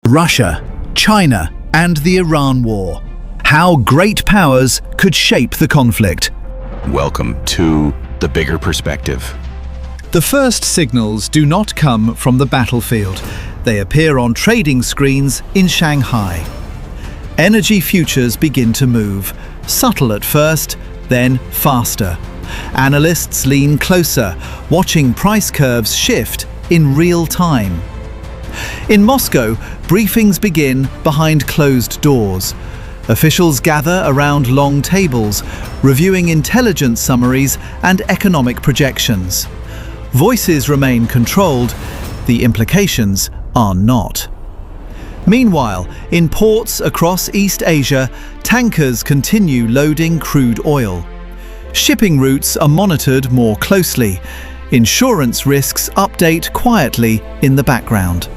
Russia, China, and the Iran War. How great powers could shape the conflict. Welcome to the bigger perspective. The first signals do not come from the battlefield. They appear on trading screens in Shanghai. Energy futures begin to move, subtle at first, then faster. Analysts lean closer, watching price curves shift in real time. In Moscow, briefings begin behind closed doors. Officials gather around long tables, reviewing intelligence summaries and economic projections. Voices remain controlled, the implications are not. Meanwhile, in ports across East Asia, tankers continue loading crude oil. Shipping routes are monitored more closely. Insurance risks update quietly in the background.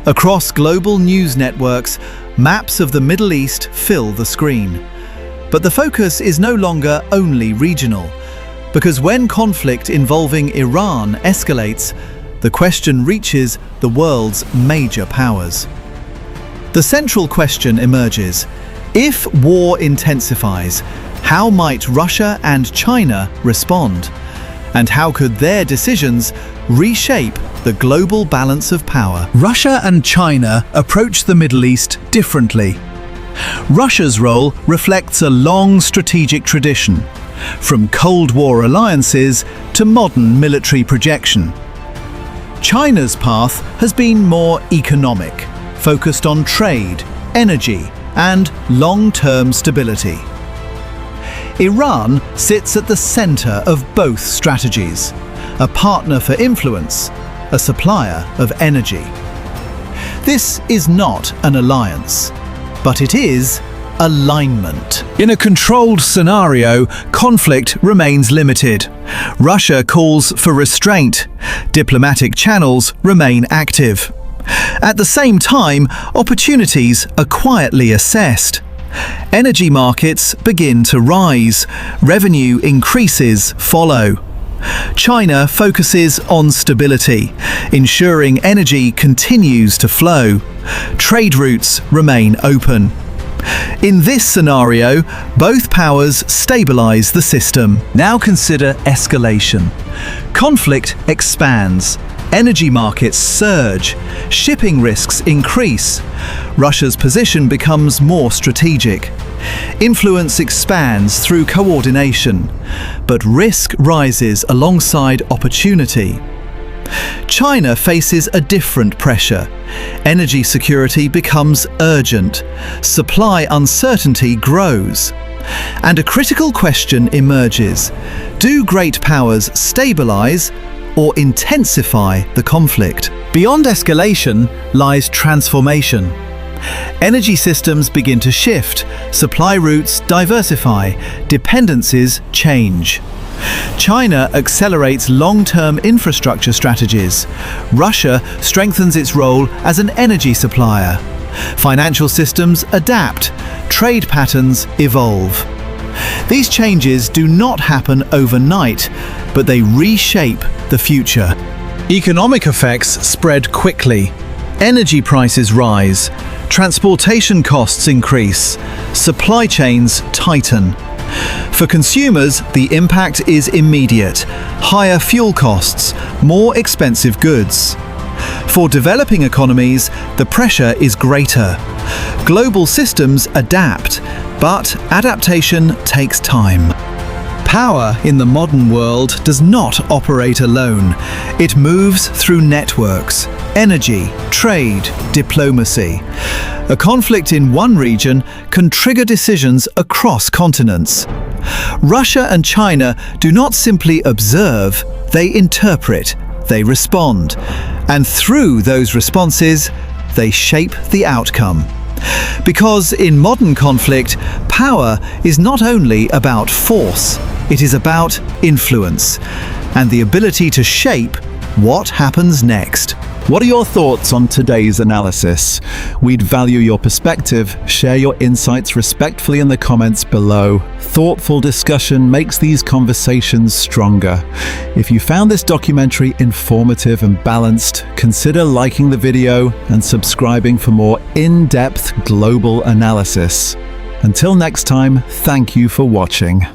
Across global news networks, maps of the Middle East fill the screen. But the focus is no longer only regional, because when conflict involving Iran escalates, the question reaches the world's major powers. The central question emerges: if war intensifies, how might Russia and China respond? And how could their decisions reshape the global balance of power? Russia and China approach the Middle East differently. Russia's role reflects a long strategic tradition, from Cold War alliances to modern military projection. China's path has been more economic, focused on trade, energy, and long-term stability. Iran sits at the center of both strategies, a partner for influence, a supplier of energy. This is not an alliance, but it is alignment. In a controlled scenario, conflict remains limited. Russia calls for restraint. Diplomatic channels remain active. At the same time, opportunities are quietly assessed. Energy markets begin to rise. Revenue increases follow. China focuses on stability, ensuring energy continues to flow. Trade routes remain open. In this scenario, both powers stabilize the system. Now consider escalation. Conflict expands. Energy markets surge. Shipping risks increase. Russia's position becomes more strategic. Influence expands through coordination, but risk rises alongside opportunity. China faces a different pressure. Energy security becomes urgent. Supply uncertainty grows. And a critical question emerges: do great powers stabilize or intensify the conflict? Beyond escalation lies transformation. Energy systems begin to shift, supply routes diversify, dependencies change. China accelerates long-term infrastructure strategies. Russia strengthens its role as an energy supplier. Financial systems adapt, trade patterns evolve. These changes do not happen overnight, but they reshape the future. Economic effects spread quickly. Energy prices rise, transportation costs increase, supply chains tighten. For consumers, the impact is immediate: higher fuel costs, more expensive goods. For developing economies, the pressure is greater. Global systems adapt, but adaptation takes time. Power in the modern world does not operate alone. It moves through networks, energy, trade, diplomacy. A conflict in one region can trigger decisions across continents. Russia and China do not simply observe, they interpret, they respond. And through those responses, they shape the outcome. Because in modern conflict, power is not only about force, it is about influence and the ability to shape What happens next? What are your thoughts on today's analysis? We'd value your perspective. Share your insights respectfully in the comments below. Thoughtful discussion makes these conversations stronger. If you found this documentary informative and balanced, consider liking the video and subscribing for more in-depth global analysis. Until next time, thank you for watching.